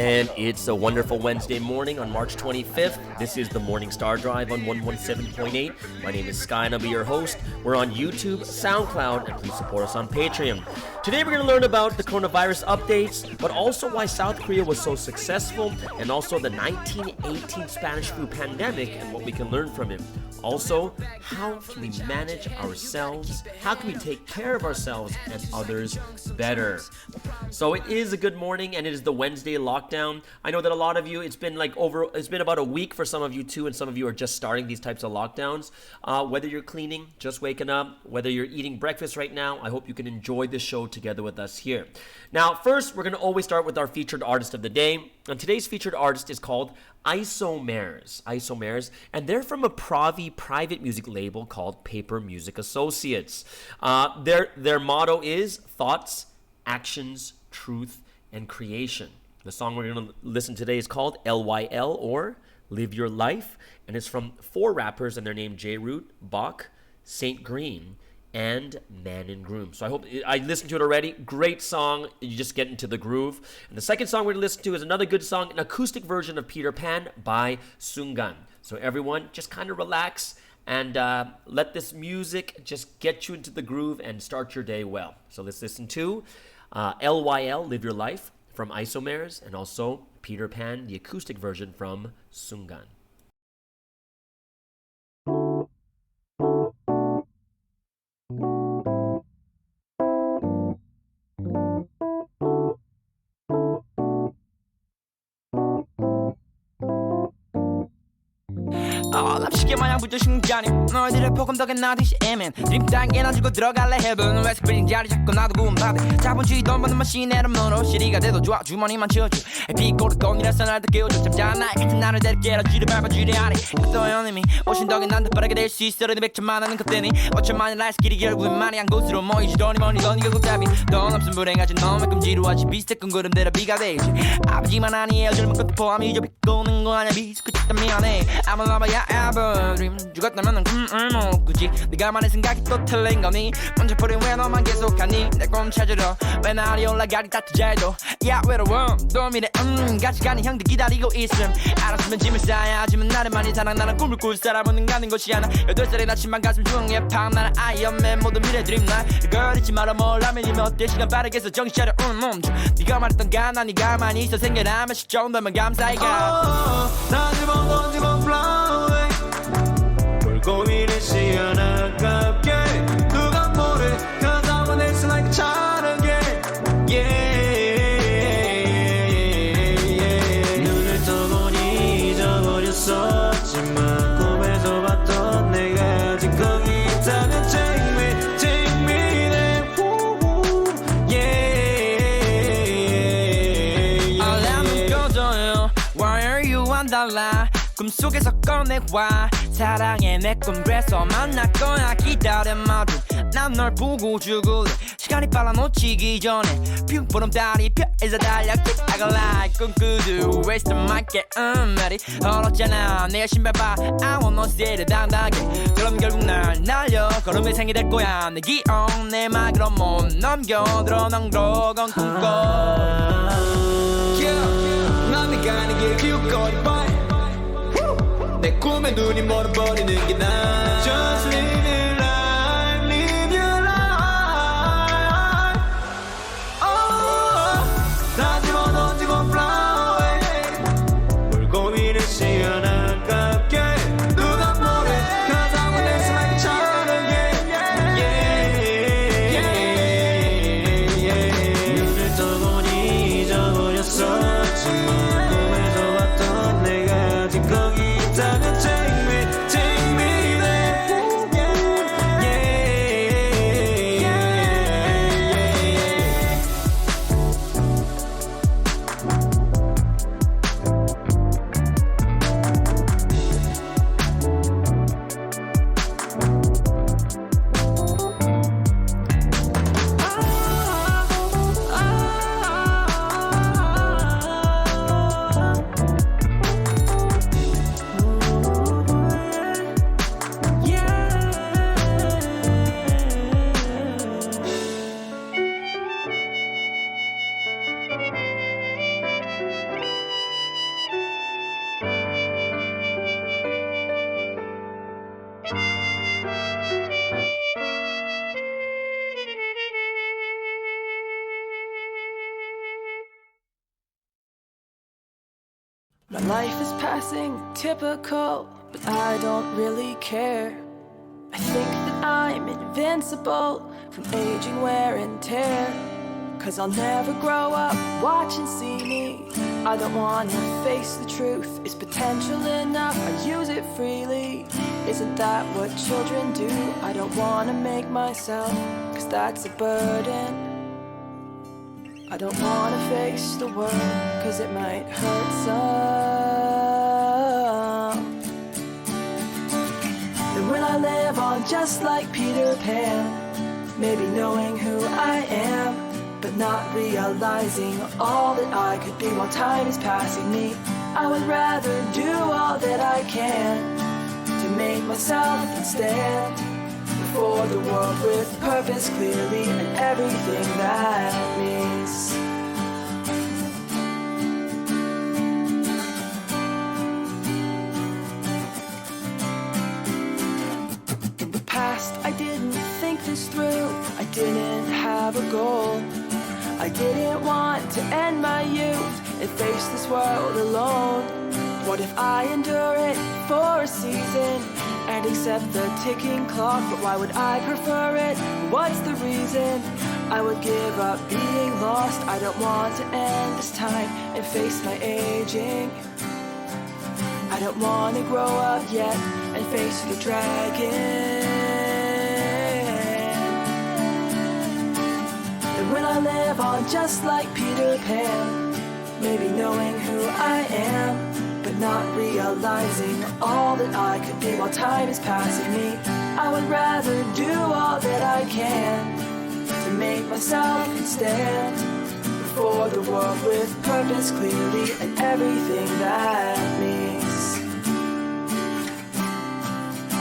And it's a wonderful Wednesday morning on March 25th. This is the Morning Star Drive on 117.8. My name is Sky and I'll be your host. We're on YouTube, SoundCloud, and please support us on Patreon. Today we're going to learn about the coronavirus updates, but also why South Korea was so successful, and also the 1918 Spanish flu pandemic and what we can learn from it. Also, how can we manage ourselves? How can we take care of ourselves and others better? So it is a good morning, and it is the Wednesday lockdown. I know that a lot of you, it's been about a week for some of you too, and some of you are just starting these types of lockdowns. Whether you're cleaning, just waking up, whether you're eating breakfast right now, I hope you can enjoy this show together with us here. Now, first, we're going to always start with our featured artist of the day. And today's featured artist is called Isomers, and they're from a private music label called Paper Music Associates. Their motto is thoughts, actions, truth, and creation. The song we're going to listen today is called LYL, or Live Your Life, and it's from 4 rappers, and they're named J-Root, Bach, Saint Green, and Man and Groom. So I listened to it already. Great song. You just get into the groove. And the second song we're going to listen to is another good song, an acoustic version of Peter Pan by Sungan. So everyone, just kind of relax and let this music just get you into the groove and start your day well. So let's listen to LYL, Live Your Life, from Isomers, and also Peter Pan, the acoustic version from Sungan. 남식의 마냥 부조신자니 너희들의 폭음덕에 나듯이 애맨 드림 단계나 주고 들어갈래 heaven 왜 스프링 자리 잡고 나도 구원받아 자본주의 돈 버는 마시네로 너로 시리가 돼도 좋아 주머니만 채워줘 비꼬르 돈이라서 날 더 깨워줘 잠자 나의 같은 나를 데리게라 쥐를 밟아주려 하니 또 연임이 오신 덕에 난 더 빠르게 될 수 있어 너희들 100점 많은 그때니 5천만의 라이스길이 결국엔 많이 한 곳으로 모이지 돈이 머니 넌 결국 답이 돈 없음 불행하지 너만큼 지루하지 비슷해 끈구름대로 비가 되지 아버지만 아니에요 젊은 것도 포함이죠 비꼬는 거 아냐 비스쿠치다 미안해 I'm a lover yeah ever dream 죽었다면 못 굳이 네가 말한 생각이 또 틀린 거니 먼저 버린 왜 너만 계속하니 내 꿈 찾으러 왜 날이 올라가리 다투자 해도 야 외로워 또 미래 같이 가는 형들 기다리고 있음 알았으면 짐을 싸야지만 나를 많이 사랑 나는 꿈을 꿀 사람은 가는 것이 않아 8살의 나침반 가슴 중에 팡 나는 아이언맨 모든 미래 드림 날 이걸 잊지 마라 뭘 라면이면 어때 시간 빠르게 해서 정신 차려 멈춰 네가 말했던 가난이 가만히 있어 생겨나면 10정도면 감사해가 나 집어 던지고 fly away 고민을 시원하게 누가 뭐래 Cause I want it like child again yeah 눈을 떠보니 잊어버렸었지만 꿈에서 봤던 내가 아직 거기 있다면 take me there yeah 알람은 꺼져요 Why are you 안 달라 꿈속에서 꺼내와 사랑해 내 꿈 그래서 만날 거야 기다려봐도 난 널 보고 죽을래 시간이 빨라 놓치기 전에 뷰보름달이 펴에서 달려 I go like 꿈꾸도 waste my game 말이 얼었잖아 내 신발 봐 I want no city 당당하게 그럼 결국 날 날려 걸음의 생이 될 거야 내 기억 내 말 그럼 못 넘겨 드러난 그런 꿈꿔 난 네가 아닌 게 기웃거리 봐 내 꿈에 눈이 멀어버리는 게 나 Just live your life, live your life oh, 다 집어 던지고 fly away 뭘 고민을 시원하게 누가 뭐래 Cause I want this like a child again yeah 눈을 떠보니 잊어버렸었지만 꿈에서 왔던 내가 아직 거기 있다면 take me there passing, typical, but I don't really care. I think that I'm invincible from aging wear and tear. 'Cause I'll never grow up, watch and see me. I don't wanna face the truth. Is potential enough? I use it freely. Isn't that what children do? I don't wanna make myself, 'cause that's a burden. I don't wanna face the world, 'cause it might hurt some. And will I live on just like Peter Pan? Maybe knowing who I am, but not realizing all that I could be while time is passing me. I would rather do all that I can to make myself stand before the world with purpose clearly and everything that means. In the past, I didn't think this through. I didn't have a goal. I didn't want to end my youth and face this world alone. What if I endure it for a season and accept the ticking clock? But why would I prefer it? What's the reason? I would give up being lost. I don't want to end this time and face my aging. I don't want to grow up yet and face the dragon. And will I live on just like Peter Pan? Maybe knowing who I am, but not realizing all that I could be while time is passing me. I would rather do all that I can to make myself stand before the world with purpose clearly and everything that means.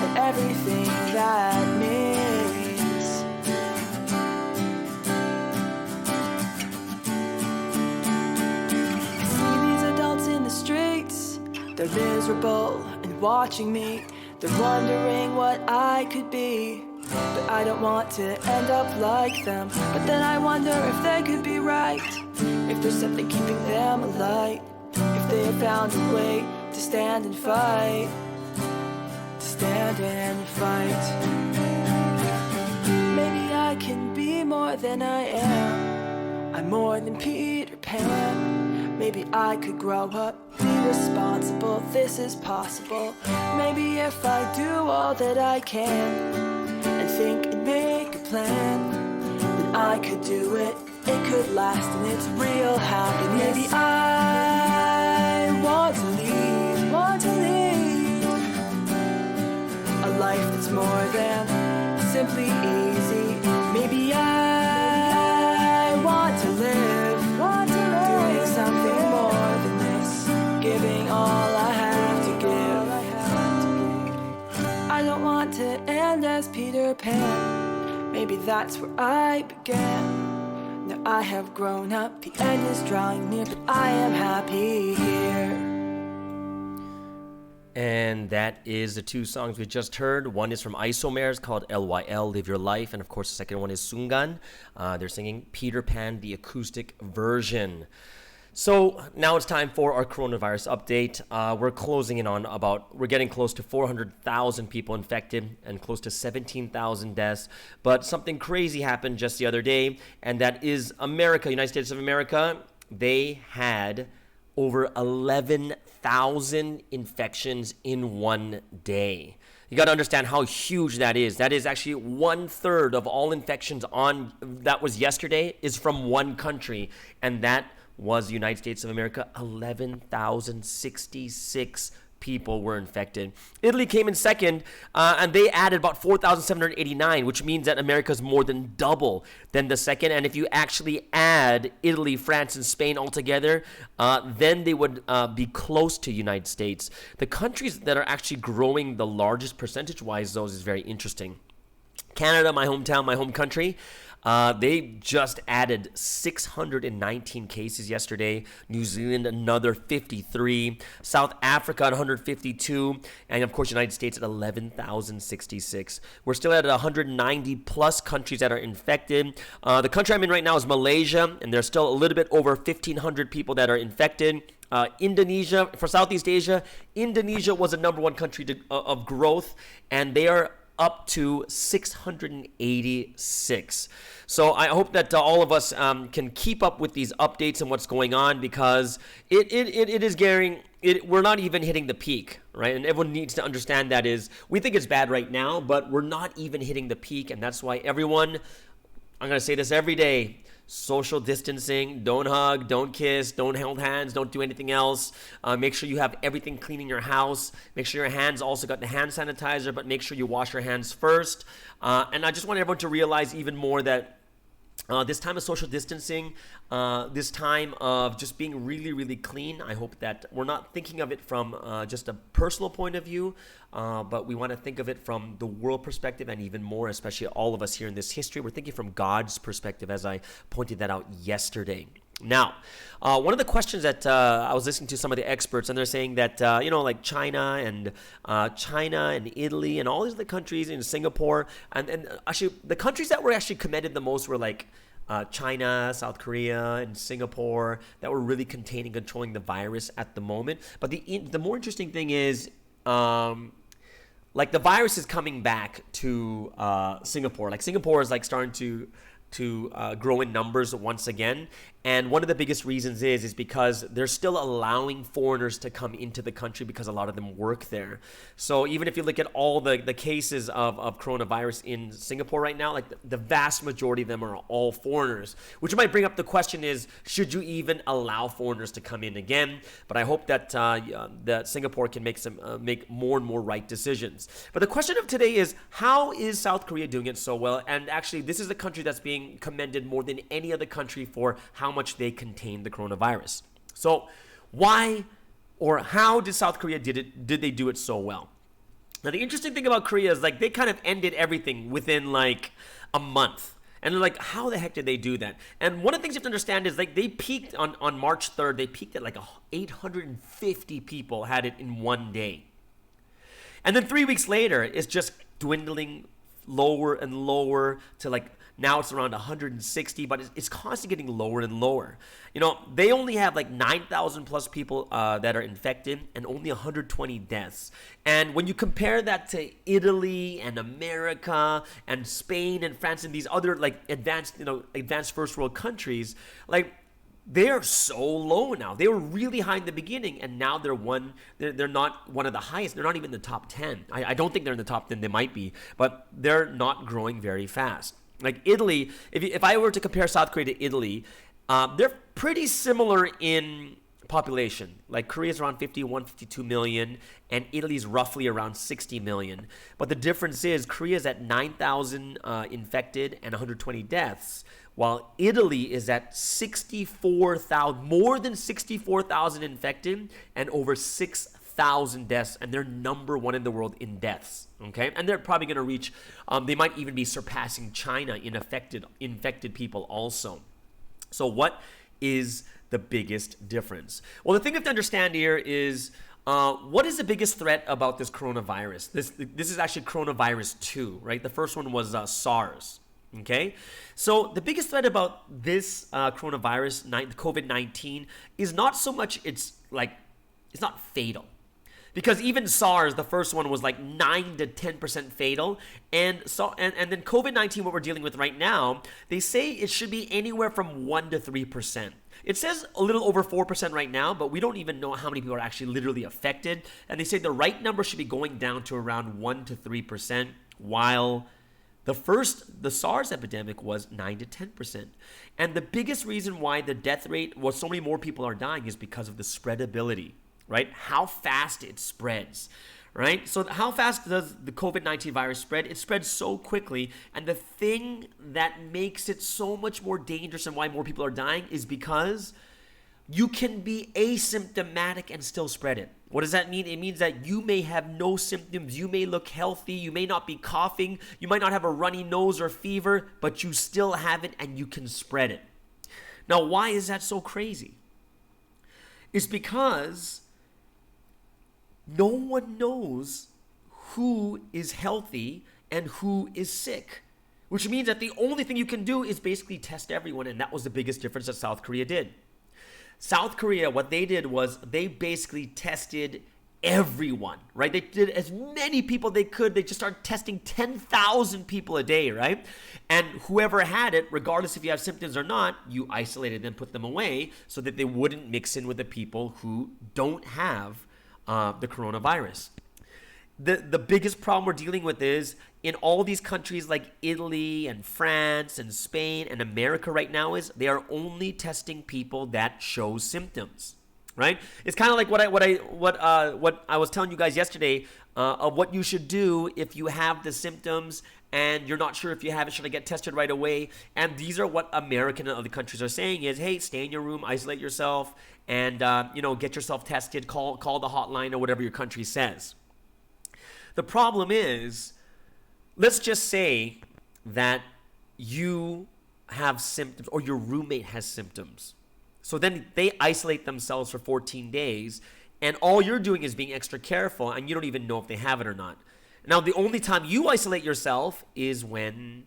And everything that means. I see these adults in the streets. They're miserable and watching me. They're wondering what I could be. But I don't want to end up like them. But then I wonder if they could be right. If there's something keeping them alive. If they have found a way to stand and fight. To stand and fight. Maybe I can be more than I am. I'm more than Peter Pan. Maybe I could grow up, be responsible, this is possible. Maybe if I do all that I can and think and make a plan, then I could do it, it could last and it's real happiness. Maybe I want to lead a life that's more than simply easy. Maybe I want to live, doing something more than this, giving all I have to give. I don't want to end as Peter Pan. Maybe that's where I began. Now I have grown up, the end is drawing near, but I am happy here. And that is the two songs we just heard. One is from Isomers called LYL, Live Your Life. And of course, the second one is Sungan. They're singing Peter Pan, the acoustic version. So now it's time for our coronavirus update. We're getting close to 400,000 people infected and close to 17,000 deaths. But something crazy happened just the other day, and that is America, United States of America. They had over 11,000 infections in one day. You got to understand how huge that is. That is actually 1/3 of all infections that was yesterday is from one country, and that was the United States of America. 11,066 people were infected. Italy came in second, and they added about 4,789, which means that America is more than double than the second. And if you actually add Italy, France, and Spain all together, then they would be close to United States. The countries that are actually growing the largest percentage-wise, though, is very interesting. Canada, my hometown, my home country, They just added 619 cases yesterday. New Zealand, another 53. South Africa, 152. And of course, United States at 11,066. We're still at 190 plus countries that are infected. The country I'm in right now is Malaysia, and there's still a little bit over 1,500 people that are infected. Indonesia, for Southeast Asia, Indonesia was the number one country of growth, and they are up to 686. So I hope that all of us can keep up with these updates and what's going on, because it is scaring. We're not even hitting the peak, right? And everyone needs to understand that is, we think it's bad right now, but we're not even hitting the peak. And that's why everyone, I'm going to say this every day, social distancing, don't hug, don't kiss, don't hold hands, don't do anything else. Make sure you have everything clean in your house. Make sure your hands also got the hand sanitizer, but make sure you wash your hands first. And I just want everyone to realize even more that this time of social distancing, this time of just being really, really clean, I hope that we're not thinking of it from just a personal point of view, but we want to think of it from the world perspective, and even more, especially all of us here in this history, we're thinking from God's perspective, as I pointed that out yesterday. Now, one of the questions that I was listening to some of the experts, and they're saying that, like China and Italy and all these other countries, in Singapore, and actually the countries that were actually commended the most were like China, South Korea, and Singapore, that were really containing, controlling the virus at the moment. But the more interesting thing is, like the virus is coming back to Singapore. Like Singapore is like starting to grow in numbers once again. And one of the biggest reasons is because they're still allowing foreigners to come into the country, because a lot of them work there. So even if you look at all the cases of coronavirus in Singapore right now, like the vast majority of them are all foreigners, which might bring up the question is, should you even allow foreigners to come in again? But I hope that that Singapore can make more and more right decisions. But the question of today is, how is South Korea doing it so well? And actually, this is the country that's being commended more than any other country for how much they contain the coronavirus. So why or how did South Korea did they do it so well? Now, the interesting thing about Korea is like they kind of ended everything within like a month. And they're like, how the heck did they do that? And one of the things you have to understand is like they peaked on March 3rd, they peaked at like 850 people had it in one day. And then 3 weeks later, it's just dwindling lower and lower to like, now it's around 160, but it's constantly getting lower and lower. They only have like 9,000 plus people that are infected and only 120 deaths. And when you compare that to Italy and America and Spain and France and these other like advanced first world countries, like they're so low now. They were really high in the beginning, and now they're not one of the highest. They're not even in the top 10. I don't think they're in the top 10. They might be, but they're not growing very fast. Like Italy, if I were to compare South Korea to Italy, they're pretty similar in population. Like Korea's around 51, 52 million, and Italy's roughly around 60 million. But the difference is Korea's at 9,000 infected and 120 deaths, while Italy is at 64,000, more than 64,000 infected and over 6,000 deaths, and they're number one in the world in deaths. Okay, and they're probably going to reach. They might even be surpassing China in infected people also. So what is the biggest difference? Well, the thing you have to understand here is what is the biggest threat about this coronavirus? This is actually coronavirus 2, right? The first one was SARS. Okay, so the biggest threat about this coronavirus, COVID-19, is not so much it's not fatal. Because even SARS, the first one, was like 9 to 10% fatal. And then COVID-19, what we're dealing with right now, they say it should be anywhere from 1 to 3%. It says a little over 4% right now, but we don't even know how many people are actually literally affected. And they say the right number should be going down to around 1 to 3%, while the SARS epidemic was 9 to 10%. And the biggest reason why the death rate, so many more people are dying, is because of the spreadability. Right? How fast it spreads, right? So how fast does the COVID-19 virus spread? It spreads so quickly, and the thing that makes it so much more dangerous and why more people are dying is because you can be asymptomatic and still spread it. What does that mean? It means that you may have no symptoms. You may look healthy. You may not be coughing. You might not have a runny nose or fever, but you still have it and you can spread it. Now, why is that so crazy? It's because no one knows who is healthy and who is sick, which means that the only thing you can do is basically test everyone, and that was the biggest difference that South Korea did. South Korea, what they did was they basically tested everyone, right? They did as many people they could. They just started testing 10,000 people a day, right? And whoever had it, regardless if you have symptoms or not, you isolated them, put them away so that they wouldn't mix in with the people who don't have the coronavirus. The biggest problem we're dealing with is in all these countries like Italy and France and Spain and America right now is they are only testing people that show symptoms, right? It's kind of like what I was telling you guys yesterday of what you should do if you have the symptoms and you're not sure if you have it, should I get tested right away? And these are what American and other countries are saying is, hey, stay in your room, isolate yourself, and get yourself tested, call the hotline or whatever your country says. The problem is, let's just say that you have symptoms or your roommate has symptoms. So then they isolate themselves for 14 days and all you're doing is being extra careful and you don't even know if they have it or not. Now, the only time you isolate yourself is when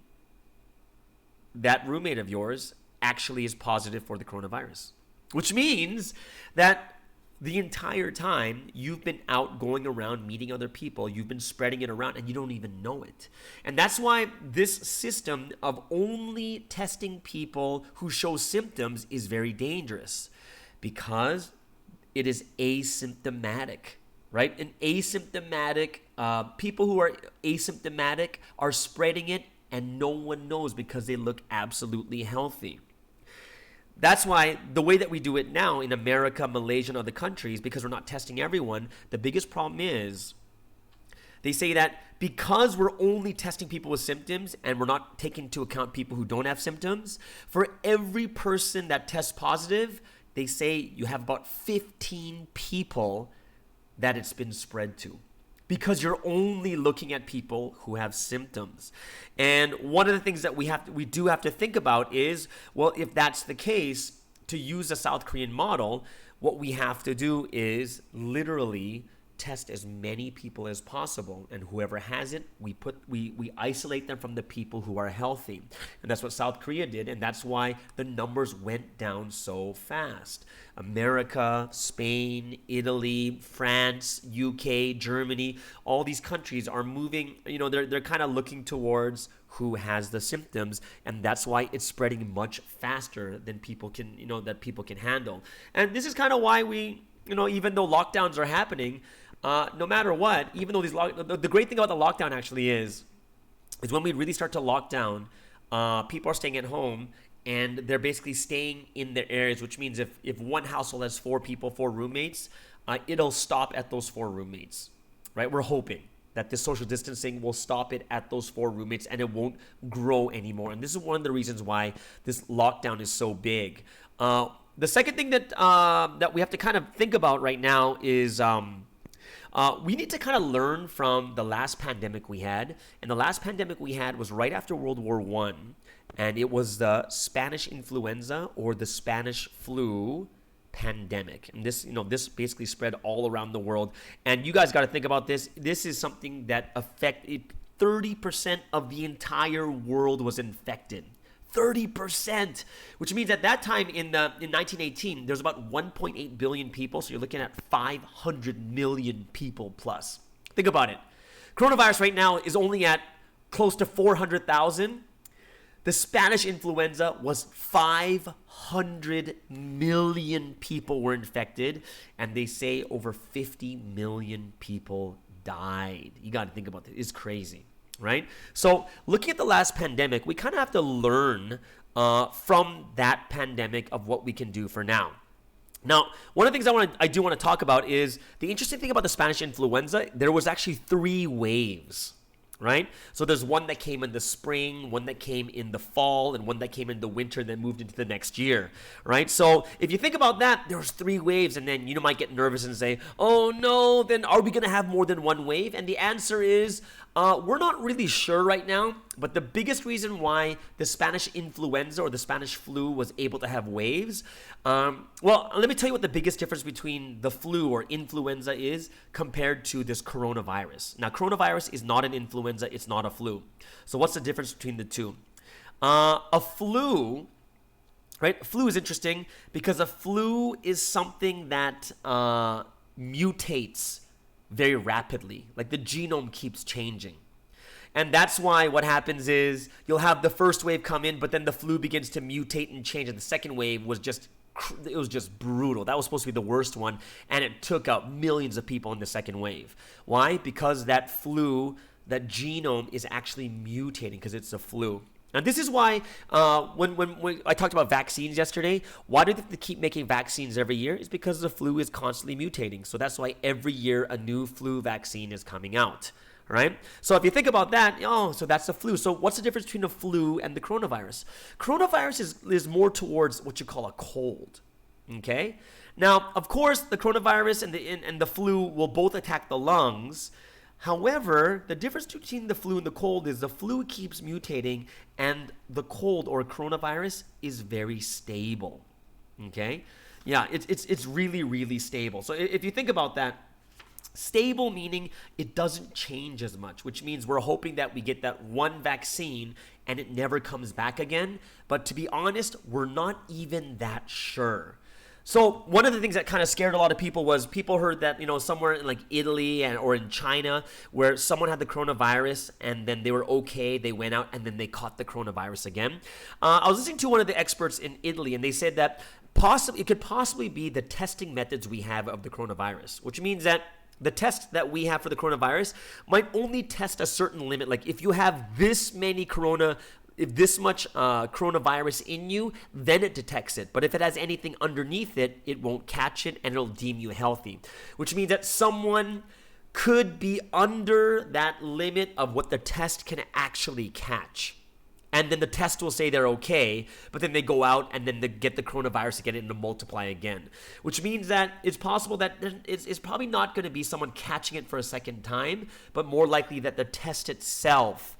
that roommate of yours actually is positive for the coronavirus, which means that the entire time you've been out going around meeting other people, you've been spreading it around and you don't even know it. And that's why this system of only testing people who show symptoms is very dangerous because it is asymptomatic, right? And asymptomatic, people who are asymptomatic are spreading it and no one knows because they look absolutely healthy. That's why the way that we do it now in America, Malaysia, and other countries, because we're not testing everyone, the biggest problem is they say that because we're only testing people with symptoms and we're not taking into account people who don't have symptoms, for every person that tests positive, they say you have about 15 people that it's been spread to. Because you're only looking at people who have symptoms. And one of the things that we do have to think about is, well, if that's the case, to use the South Korean model, what we have to do is literally test as many people as possible, and whoever has it, we isolate them from the people who are healthy. And that's what South Korea did, and that's why the numbers went down so fast. America, Spain, Italy, France, UK, Germany, all these countries are moving, they're kind of looking towards who has the symptoms, and that's why it's spreading much faster than people can, that people can handle. And this is kind of why we, even though lockdowns are happening, no matter what, even though the great thing about the lockdown actually is when we really start to lock down, people are staying at home and they're basically staying in their areas, which means if one household has 4 people, 4 roommates, it'll stop at those 4 roommates, right? We're hoping that this social distancing will stop it at those 4 roommates and it won't grow anymore. And this is one of the reasons why this lockdown is so big. The second thing that we have to kind of think about right now is we need to kind of learn from the last pandemic we had. And the last pandemic we had was right after World War I. And it was the Spanish influenza or the Spanish flu pandemic. And this basically spread all around the world. And you guys got to think about this. This is something that affected 30% of the entire world was infected. 30%, which means at that time in 1918, there's about 1.8 billion people. So you're looking at 500 million people plus. Think about it. Coronavirus right now is only at close to 400,000. The Spanish influenza was 500 million people were infected, and they say over 50 million people died. You got to think about this. It's crazy, right? So looking at the last pandemic, we kind of have to learn from that pandemic of what we can do for now. Now, one of the things I do want to talk about is the interesting thing about the Spanish influenza. There was actually 3 waves. right? So there's one that came in the spring, one that came in the fall, and one that came in the winter and then moved into the next year, right? So if you think about that, there's 3 waves, and then you might get nervous and say, oh no, then are we going to have more than one wave? And the answer is, we're not really sure right now, but the biggest reason why the Spanish influenza or the Spanish flu was able to have waves, well, let me tell you what the biggest difference between the flu or influenza is compared to this coronavirus. Now, coronavirus is not an influenza, it's not a flu. So what's the difference between the two? A flu, right? A flu is interesting because a flu is something that mutates very rapidly. Like the genome keeps changing. And that's why what happens is you'll have the first wave come in, but then the flu begins to mutate and change. And the second wave was just brutal. That was supposed to be the worst one. And it took out millions of people in the second wave. Why? Because that flu, that genome is actually mutating because it's a flu. And this is why when I talked about vaccines yesterday, why do they keep making vaccines every year? Is because the flu is constantly mutating. So that's why every year a new flu vaccine is coming out, right? So if you think about that, so that's the flu. So what's the difference between the flu and the coronavirus? Coronavirus is more towards what you call a cold, okay? Now, of course, the coronavirus and the flu will both attack the lungs. However, the difference between the flu and the cold is the flu keeps mutating and the cold or coronavirus is very stable. Okay? Yeah, it's really, really stable. So if you think about that, stable meaning it doesn't change as much, which means we're hoping that we get that one vaccine and it never comes back again. But to be honest, we're not even that sure. So one of the things that kind of scared a lot of people was people heard that, somewhere in like Italy or in China where someone had the coronavirus and then they were okay, they went out and then they caught the coronavirus again. I was listening to one of the experts in Italy and they said that it could possibly be the testing methods we have of the coronavirus, which means that the test that we have for the coronavirus might only test a certain limit. Like if you have this much coronavirus in you, then it detects it. But if it has anything underneath it, it won't catch it and it'll deem you healthy. Which means that someone could be under that limit of what the test can actually catch. And then the test will say they're okay, but then they go out and then they get the coronavirus again and to multiply again. Which means that it's possible that it's probably not going to be someone catching it for a second time, but more likely that the test itself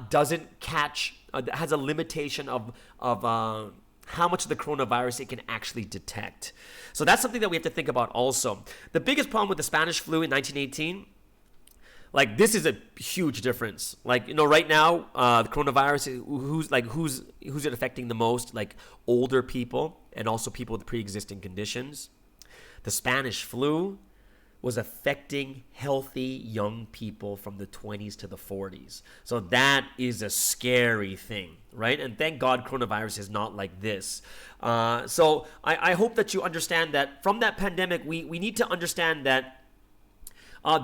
doesn't catch, has a limitation of how much of the coronavirus it can actually detect. So that's something that we have to think about also. The biggest problem with the Spanish flu in 1918, like this is a huge difference. Like, right now, the coronavirus, who's it affecting the most? Like older people and also people with pre-existing conditions. The Spanish flu was affecting healthy young people from the 20s to the 40s. So that is a scary thing, right? And thank God coronavirus is not like this. So I hope that you understand that from that pandemic, we need to understand that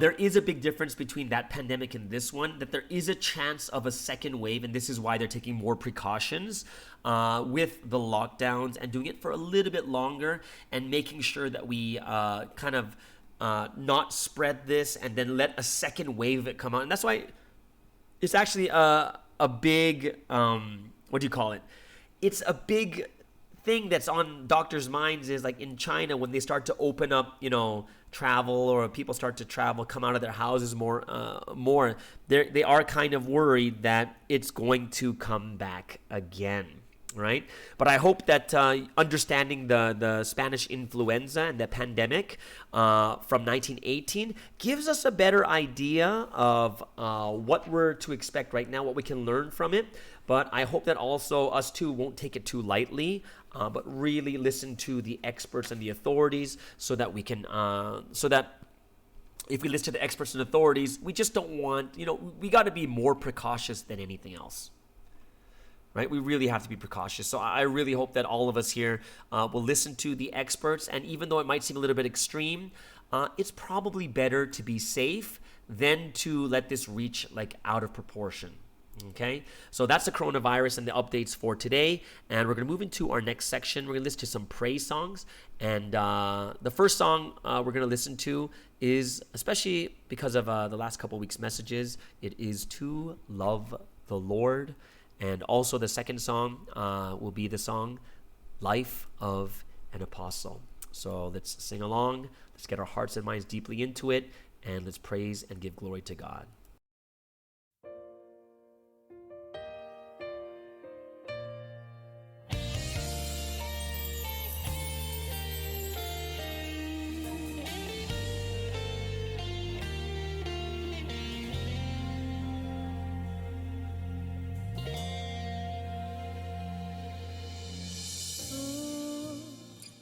there is a big difference between that pandemic and this one, that there is a chance of a second wave, and this is why they're taking more precautions with the lockdowns and doing it for a little bit longer and making sure that we kind of not spread this and then let a second wave of it come out. And that's why it's actually a big, what do you call it? It's a big thing that's on doctors' minds is like in China when they start to open up, travel or people start to travel, come out of their houses more, they are kind of worried that it's going to come back again. Right? But I hope that understanding the Spanish influenza and the pandemic from 1918 gives us a better idea of what we're to expect right now, what we can learn from it. But I hope that also us too won't take it too lightly, but really listen to the experts and the authorities so that we can, so that if we listen to the experts and authorities, we just don't want, we got to be more precautious than anything else. Right? We really have to be precautious. So I really hope that all of us here will listen to the experts. And even though it might seem a little bit extreme, it's probably better to be safe than to let this reach like out of proportion. Okay, so that's the coronavirus and the updates for today. And we're going to move into our next section. We're going to listen to some praise songs. And the first song we're going to listen to is, especially because of the last couple weeks' messages, it is To Love the Lord. And also the second song will be the song Life of an Apostle. So let's sing along. Let's get our hearts and minds deeply into it. And let's praise and give glory to God.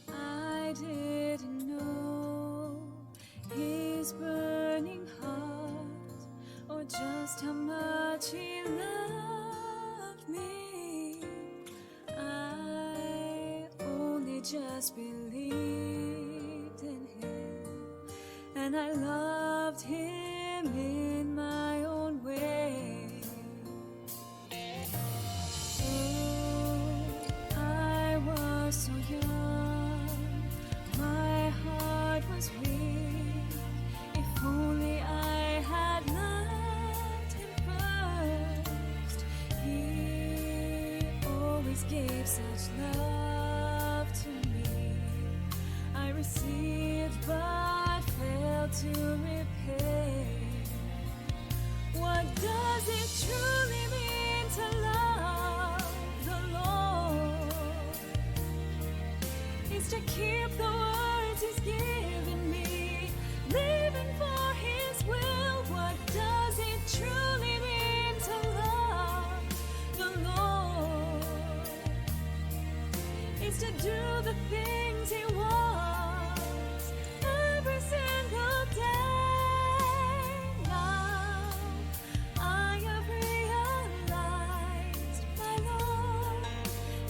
I didn't know his burning heart, or just how much he loved me. I only just believed in him, and I loved him in my own way. I was so young, my heart was weak. If only I had loved him first. He always gave such love to me. I received but failed to repay. What does it truly mean to love the Lord? Is to keep the words he's given me, living for his will. What does it truly mean to love the Lord? Is to do the things he wants every single day. Now I have realized, my Lord,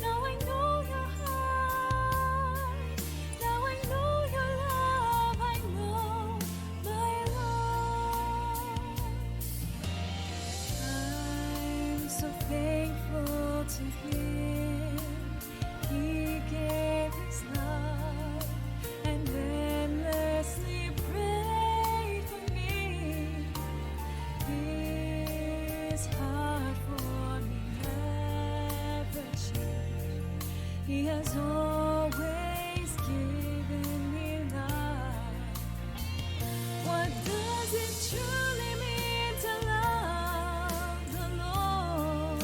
now I know your heart, now I know your love, I know my Lord. I'm so thankful to him. He gave his love and endlessly prayed for me. His heart for me never changed. He has always given me love. What does it truly mean to love the Lord?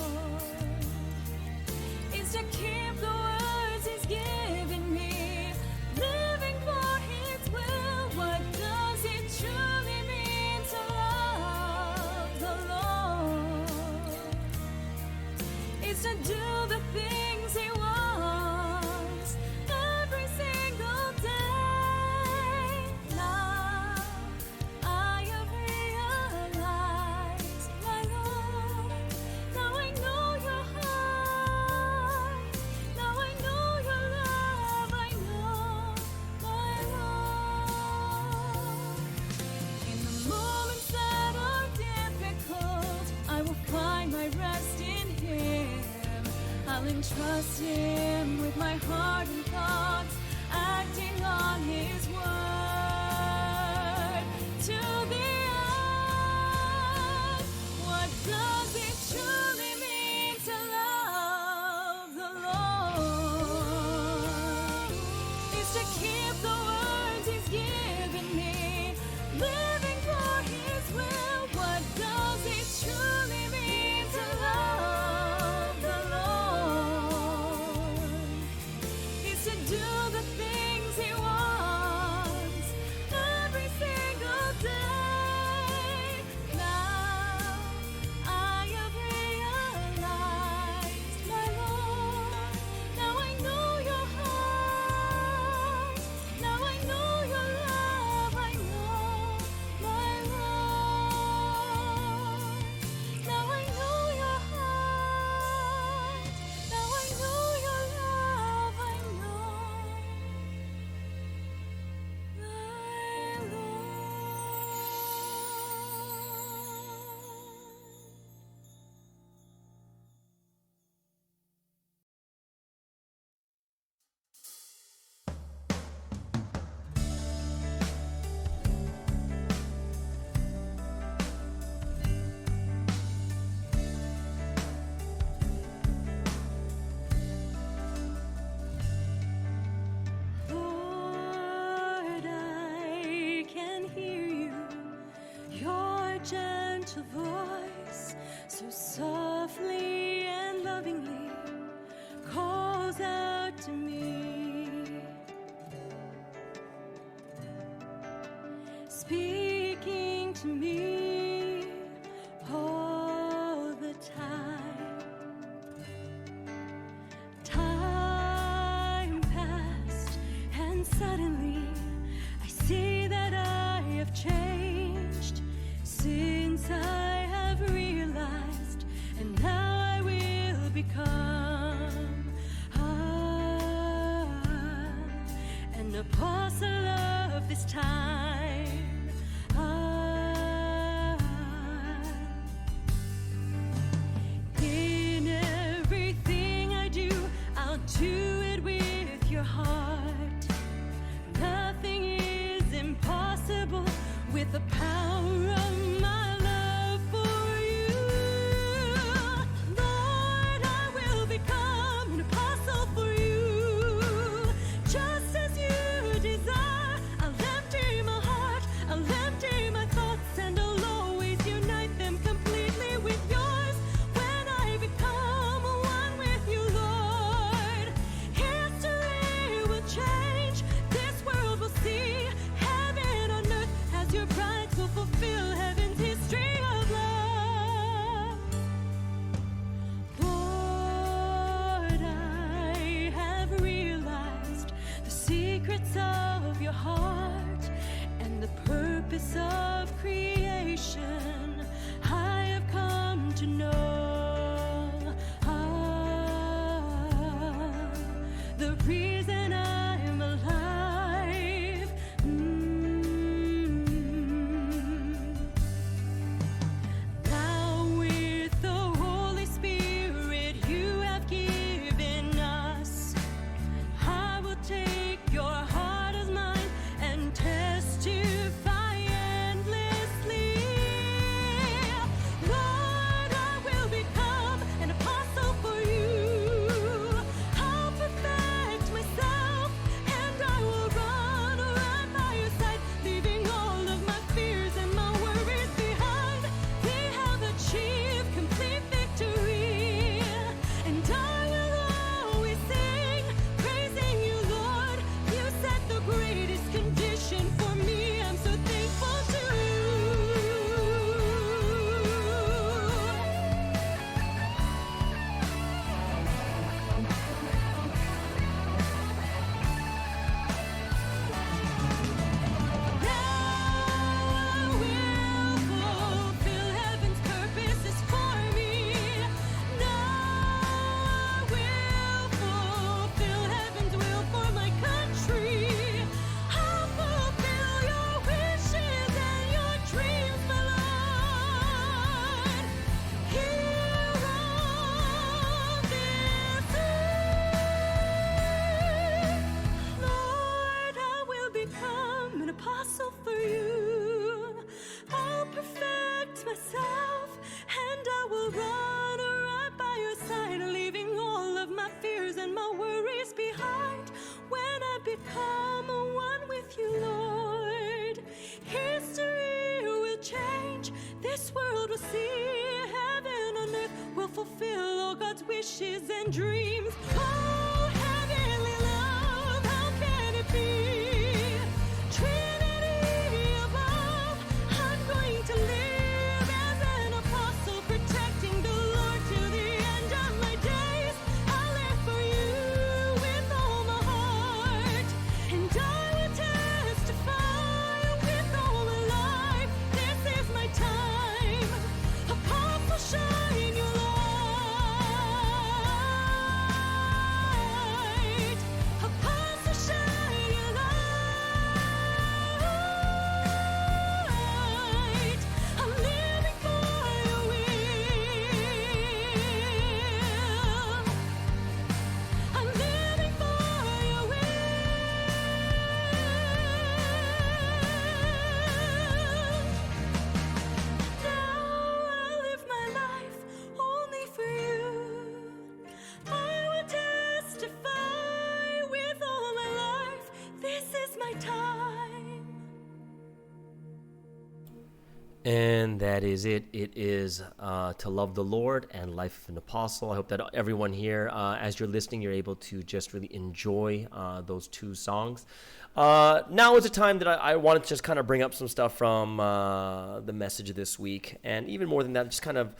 Is to keep the words he's given me, living for his will. What does it truly mean to love the Lord? Is to do the things he wants every single day. Now I have realized, my Lord, now I know your heart, now I know your love, I know my Lord. In the moments that are difficult, I will find my rest in him. I'll entrust him with my heart and thoughts, acting on his word to the end. What does it truly mean to love the Lord? Is to keep the words he's given me, living for his will. What does it truly mean to love the Lord? Is to do the things he wants gentle voice, so softly and lovingly calls out to me, speaking to me all the time. Time passed, and suddenly I see that I have changed since I have realized, and now I will become an apostle of this time. In everything I do, I'll do it with your heart. Nothing is impossible with the power of my love for you. Lord, I will become an apostle for you. Just as you desire, I'll empty my heart, I'll empty my thoughts, and I'll always unite them completely with yours. When I become one with you, Lord, history will change. This world will see heaven on earth as your bride will fulfill heaven's history of love. Lord, I have realized the secrets of your heart and the purpose of creation. I have come to know the reason I'm alive. Now with the Holy Spirit you have given us, I will take your heart as mine and testify endlessly. Lord, I will become an apostle for you. I'll perfect myself and I will run right by your side, leaving all of my fears and my worries behind. We have achieved complete victory, and I will always sing, praising you, Lord. You set the greatest condition for me. I'm so thankful to you. Now I will fulfill heaven's purposes for me. Now I will fulfill heaven's will for my country. I'll fulfill your wishes and your dreams, my Lord. Here on this earth, Lord, I will become an apostle for you. I'll perfect myself and I will run right by your side, leaving all of my fears and my worries behind. When I become one with you, Lord, history will change. This world will see heaven on earth will fulfill all God's wishes and dreams. Oh, heavenly love, how can it be? Trinity above, I'm going to live as an apostle, protecting the Lord till the end of my days. I'll live for you with all my heart, and I will testify with all my life. This is my time. Apostle, shine your light. And that is it. It is To Love the Lord and Life of an Apostle. I hope that everyone here, as you're listening, you're able to just really enjoy those two songs. Now is a time that I wanted to just kind of bring up some stuff from the message this week. And even more than that, just kind of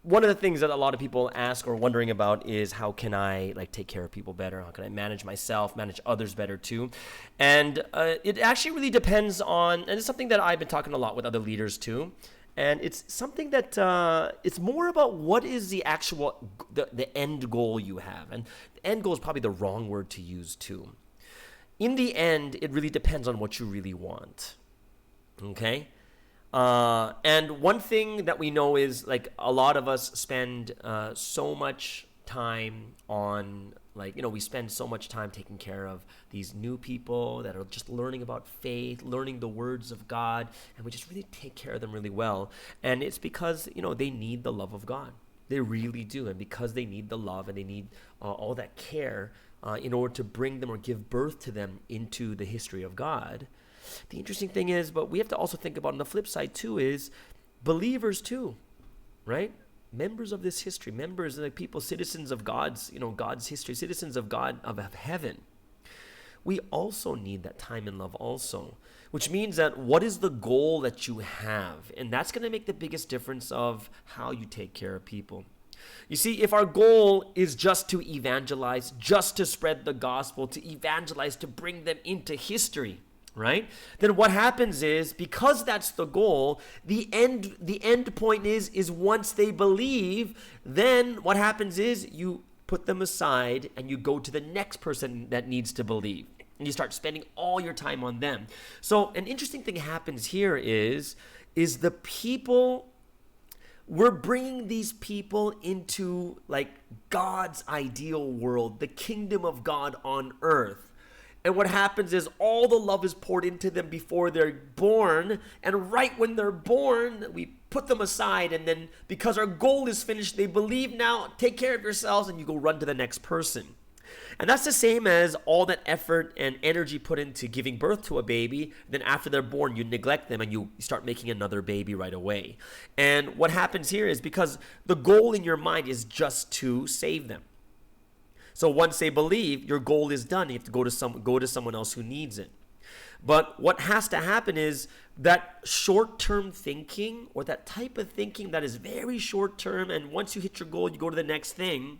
one of the things that a lot of people ask or wondering about is how can I take care of people better? How can I manage myself, manage others better too? And it actually really depends on, and it's something that I've been talking a lot with other leaders too. And it's something that it's more about what is the actual, the end goal you have. And the end goal is probably the wrong word to use too. In the end, it really depends on what you really want. Okay? And one thing that we know is a lot of us spend so much time on we spend so much time taking care of these new people that are just learning about faith, learning the words of God, and we just really take care of them really well. And it's because, they need the love of God. They really do. And because they need the love and they need all that care in order to bring them or give birth to them into the history of God. The interesting thing is, but we have to also think about on the flip side too, is believers too, right? Members of this history, members, people, citizens of God's, God's history, citizens of God, of heaven. We also need that time and love also, which means that what is the goal that you have? And that's going to make the biggest difference of how you take care of people. You see, if our goal is just to evangelize, just to spread the gospel, to evangelize, to bring them into history, right? Then what happens is, because that's the goal, the end point is once they believe, then what happens is you put them aside and you go to the next person that needs to believe. And you start spending all your time on them. So an interesting thing happens here is the people, we're bringing these people into God's ideal world, the kingdom of God on earth. And what happens is all the love is poured into them before they're born. And right when they're born, we put them aside. And then because our goal is finished, they believe now, take care of yourselves, and you go run to the next person. And that's the same as all that effort and energy put into giving birth to a baby. Then after they're born, you neglect them and you start making another baby right away. And what happens here is because the goal in your mind is just to save them. So once they believe, your goal is done. You have to go to someone else who needs it. But what has to happen is that short-term thinking, or that type of thinking that is very short-term, and once you hit your goal, you go to the next thing.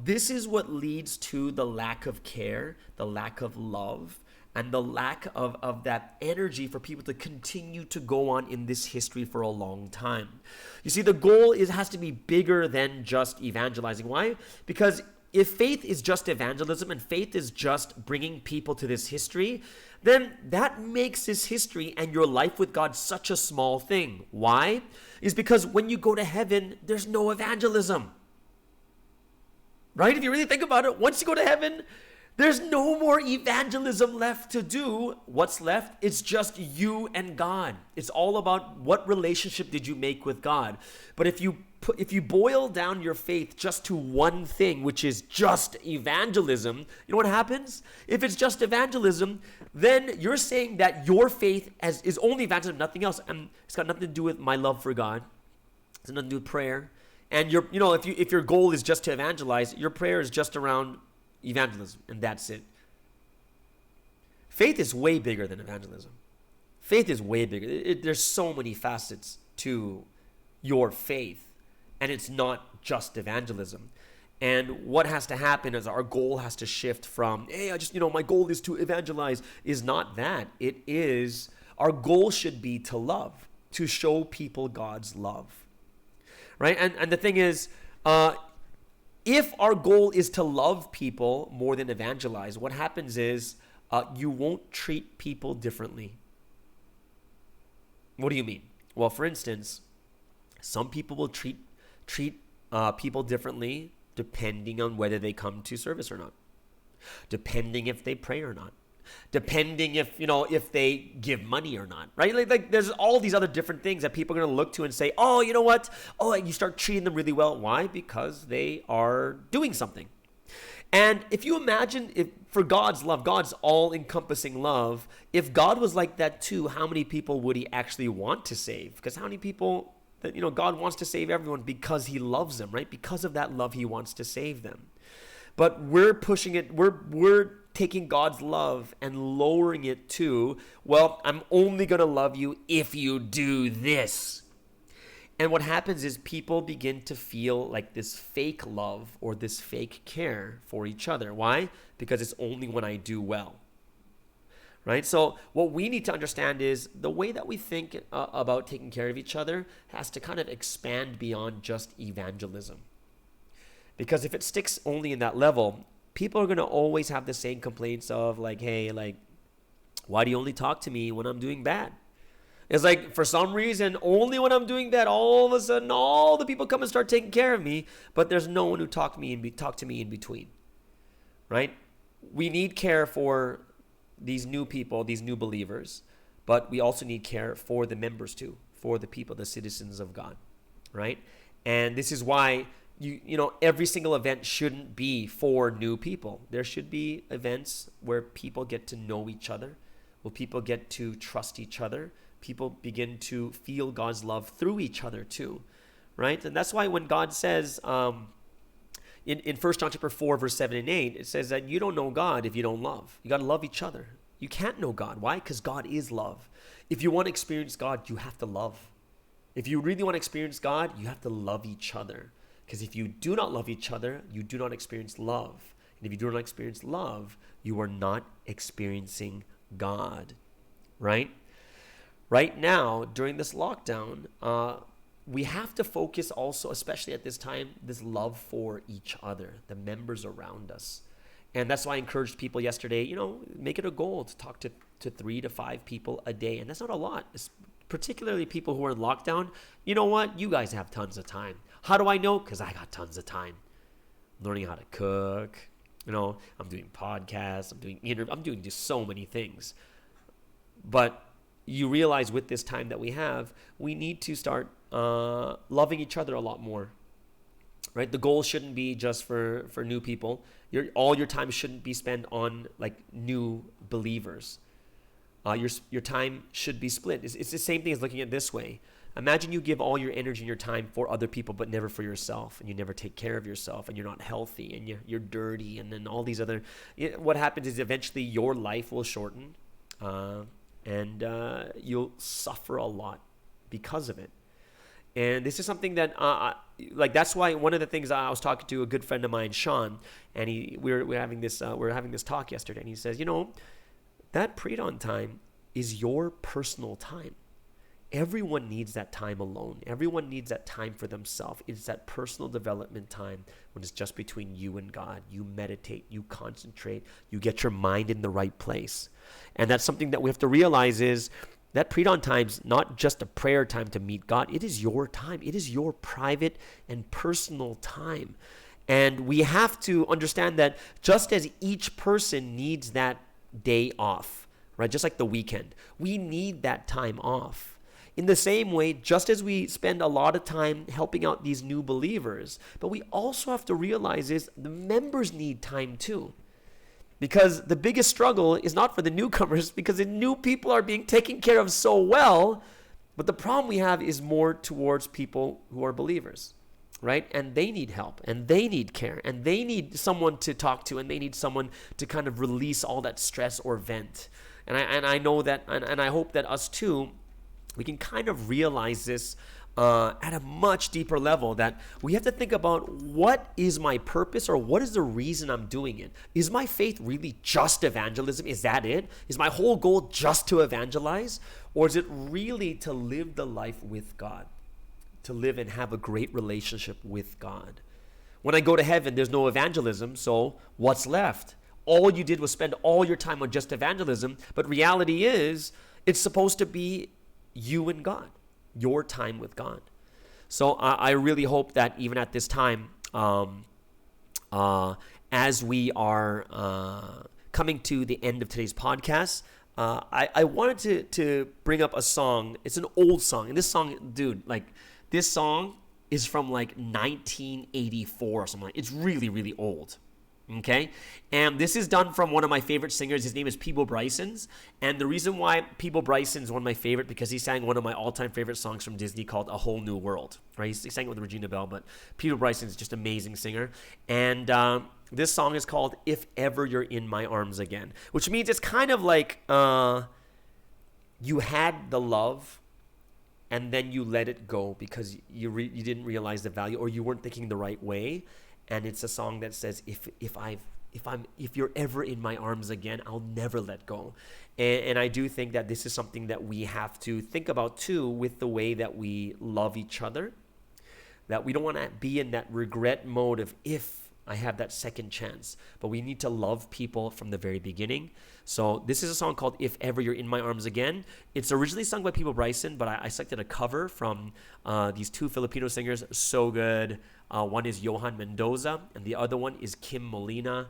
This is what leads to the lack of care, the lack of love, and the lack of that energy for people to continue to go on in this history for a long time. You see, the goal has to be bigger than just evangelizing. Why? Because if faith is just evangelism and faith is just bringing people to this history, then that makes this history and your life with God such a small thing. Why? Is because when you go to heaven, there's no evangelism. Right? If you really think about it, once you go to heaven, there's no more evangelism left to do. What's left? It's just you and God. It's all about what relationship did you make with God. But if you boil down your faith just to one thing, which is just evangelism, you know what happens? If it's just evangelism, then you're saying that your faith is only evangelism, nothing else. And it's got nothing to do with my love for God. It's nothing to do with prayer. And if your goal is just to evangelize, your prayer is just around evangelism, and that's it. Faith is way bigger than evangelism. Faith is way bigger. There's so many facets to your faith, and it's not just evangelism. And what has to happen is our goal has to shift from, hey, my goal is to evangelize, is not that. It is, our goal should be to love, to show people God's love. Right? And the thing is, if our goal is to love people more than evangelize, what happens is you won't treat people differently. What do you mean? Well, for instance, some people will treat people differently depending on whether they come to service or not, depending if they pray or not, depending if they give money or not, right? Like there's all these other different things that people are going to look to and say, oh, you know what? Oh, and you start treating them really well. Why? Because they are doing something. And if you imagine, if for God's love, God's all-encompassing love, if God was like that too, how many people would he actually want to save? Because how many people that, God wants to save everyone because he loves them, right? Because of that love, he wants to save them. But we're pushing it, we're taking God's love and lowering it to, well, I'm only going to love you if you do this. And what happens is people begin to feel like this fake love or this fake care for each other. Why? Because it's only when I do well. Right? So what we need to understand is the way that we think about taking care of each other has to kind of expand beyond just evangelism. Because if it sticks only in that level, people are going to always have the same complaints of like, hey, like, why do you only talk to me when I'm doing bad? It's like, for some reason, only when I'm doing that, all of a sudden, all the people come and start taking care of me, but there's no one who talk to me in between, right? We need care for these new people, these new believers, but we also need care for the members too, for the people, the citizens of God, right? And this is why every single event shouldn't be for new people. There should be events where people get to know each other, where people get to trust each other. People begin to feel God's love through each other too, right? And that's why when God says in 1 John chapter 4, verse 7 and 8, it says that you don't know God if you don't love. You got to love each other. You can't know God. Why? Because God is love. If you want to experience God, you have to love. If you really want to experience God, you have to love each other. Because if you do not love each other, you do not experience love. And if you do not experience love, you are not experiencing God, right? Right now, during this lockdown, we have to focus also, especially at this time, this love for each other, the members around us. And that's why I encouraged people yesterday, make it a goal to talk to 3 to 5 people a day. And that's not a lot, it's particularly people who are in lockdown. You know what? You guys have tons of time. How do I know? Because I got tons of time. I'm learning how to cook. I'm doing podcasts. I'm doing just so many things. But you realize with this time that we have, we need to start loving each other a lot more, right? The goal shouldn't be just for new people. All your time shouldn't be spent on like new believers. Your time should be split. It's the same thing as looking at it this way. Imagine you give all your energy and your time for other people, but never for yourself, and you never take care of yourself, and you're not healthy, and you're dirty, and then all these other. What happens is eventually your life will shorten. And you'll suffer a lot because of it. And this is something that, that's why one of the things I was talking to a good friend of mine, Sean, and we're having this talk yesterday, and he says, that pre-dawn time is your personal time. Everyone needs that time alone. Everyone needs that time for themselves. It's that personal development time when it's just between you and God. You meditate, you concentrate, you get your mind in the right place. And that's something that we have to realize is that pre-dawn time's not just a prayer time to meet God. It is your time. It is your private and personal time. And we have to understand that just as each person needs that day off, right? Just like the weekend, we need that time off. In the same way, just as we spend a lot of time helping out these new believers, but we also have to realize is the members need time too. Because the biggest struggle is not for the newcomers, because the new people are being taken care of so well, but the problem we have is more towards people who are believers, right? And they need help, and they need care, and they need someone to talk to, and they need someone to kind of release all that stress or vent. And I know that, and I hope that us too, we can kind of realize this at a much deeper level, that we have to think about what is my purpose, or what is the reason I'm doing it? Is my faith really just evangelism? Is that it? Is my whole goal just to evangelize? Or is it really to live the life with God? To live and have a great relationship with God? When I go to heaven, there's no evangelism, so what's left? All you did was spend all your time on just evangelism, but reality is, it's supposed to be you and God, your time with God. So I really hope that even at this time, as we are coming to the end of today's podcast, I wanted to bring up a song. It's an old song. And this song, dude, this song is from 1984 or something. It's really, really old. Okay, and this is done from one of my favorite singers. His name is Peebo Bryson's, and the reason why Peebo Bryson's one of my favorite, because he sang one of my all-time favorite songs from Disney called A Whole New World, right? He sang it with Regina Bell, but Peebo Bryson's just an amazing singer, and this song is called If Ever You're in My Arms Again, which means it's kind of like you had the love, and then you let it go because you didn't realize the value, or you weren't thinking the right way. And it's a song that says, if you're ever in my arms again, I'll never let go. And I do think that this is something that we have to think about too, with the way that we love each other. That we don't want to be in that regret mode of if I have that second chance, but we need to love people from the very beginning. So this is a song called If Ever You're in My Arms Again. It's originally sung by Peebo Bryson, but I selected a cover from these two Filipino singers, so good. One is Johan Mendoza, and the other one is Kim Molina.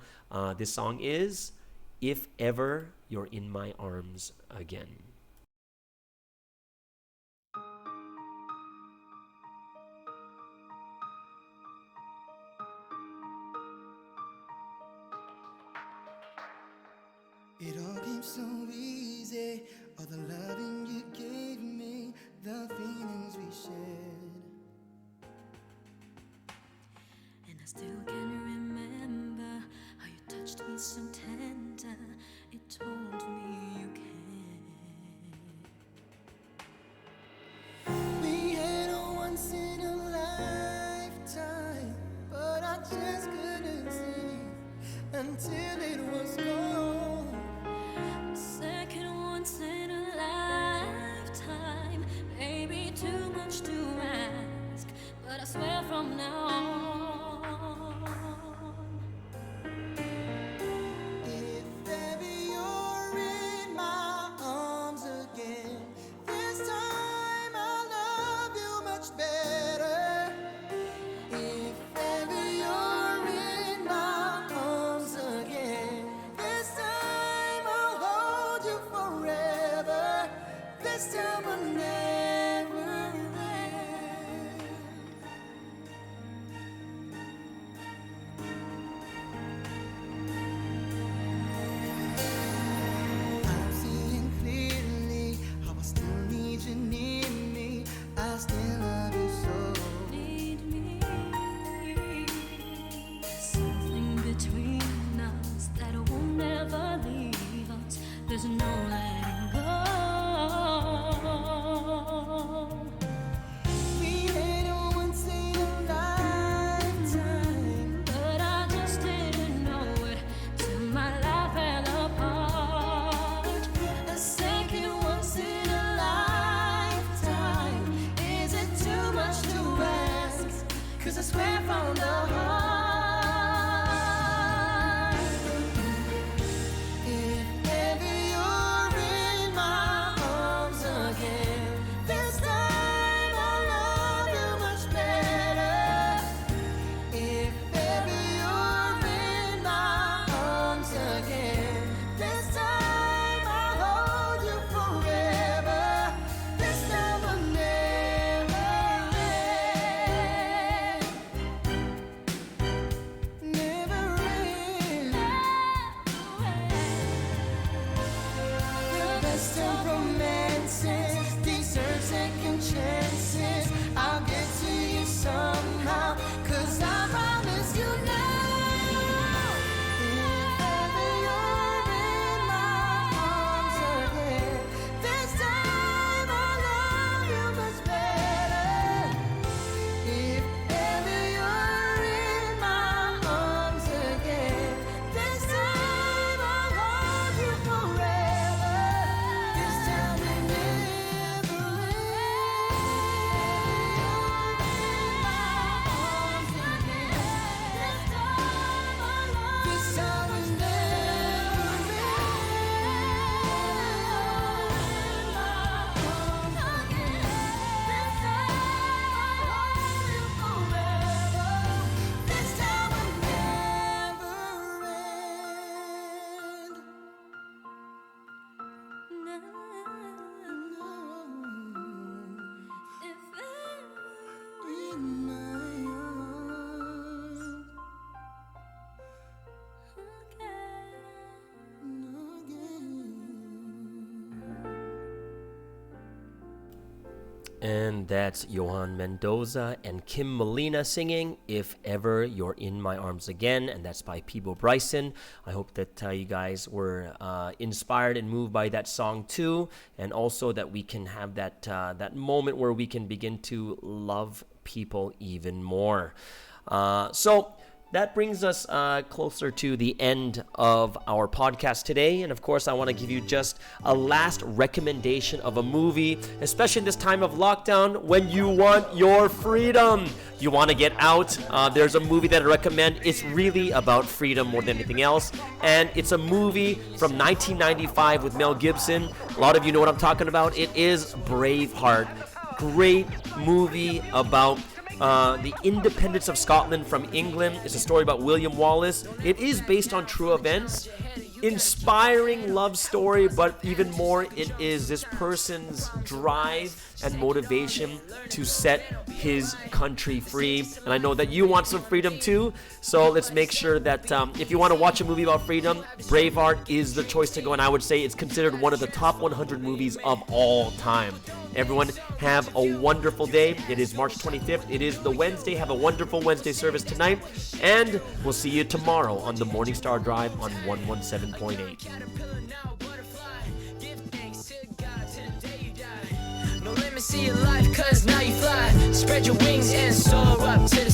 This song is If Ever You're in My Arms Again. It all came so easy, all the loving you gave me, the feelings we shared. And I still can remember how you touched me so tender. It told me you care. We had a once in a lifetime, but I just couldn't see until it was gone. Second once in a lifetime, maybe too much to ask, but I swear from now on. If ever you're in my arms again, this time I'll love you much better. If ever you're in my arms again, this time I'll hold you forever. This time will never end. I'm seeing clearly how I still need you near me. I still love you so. Need me. Something between us that will never leave us. There's no letting go. We had a once in a lifetime, But I just didn't know it till my life fell apart. A second once in a lifetime. Is it too much to ask? 'Cause I swear from the heart. if ever you're in my arms again, this time I'll love you much better. If ever you're in my arms again, this time I'll hold you forever. This time will never end. And that's Johan Mendoza and Kim Molina singing If Ever You're in My Arms Again, and that's by Peebo Bryson. I hope that you guys were inspired and moved by that song too, and also that we can have that moment where we can begin to love people even more. So that brings us closer to the end of our podcast today. And of course, I want to give you just a last recommendation of a movie, especially in this time of lockdown when you want your freedom. You want to get out. There's a movie that I recommend. It's really about freedom more than anything else. And it's a movie from 1995 with Mel Gibson. A lot of you know what I'm talking about. It is Braveheart. Great movie about the independence of Scotland from England. It's a story about William Wallace. It is based on true events. Inspiring love story, but even more, it is this person's drive and motivation to set his country free. And I know that you want some freedom too, so let's make sure that if you want to watch a movie about freedom, Braveheart is the choice to go, and I would say it's considered one of the top 100 movies of all time. Everyone have a wonderful day. It is March 25th. It is the Wednesday. Have a wonderful Wednesday service tonight, and we'll see you tomorrow on the Morning Star Drive on 117.8. No limits to your life, cause now you fly. Spread your wings and soar up to the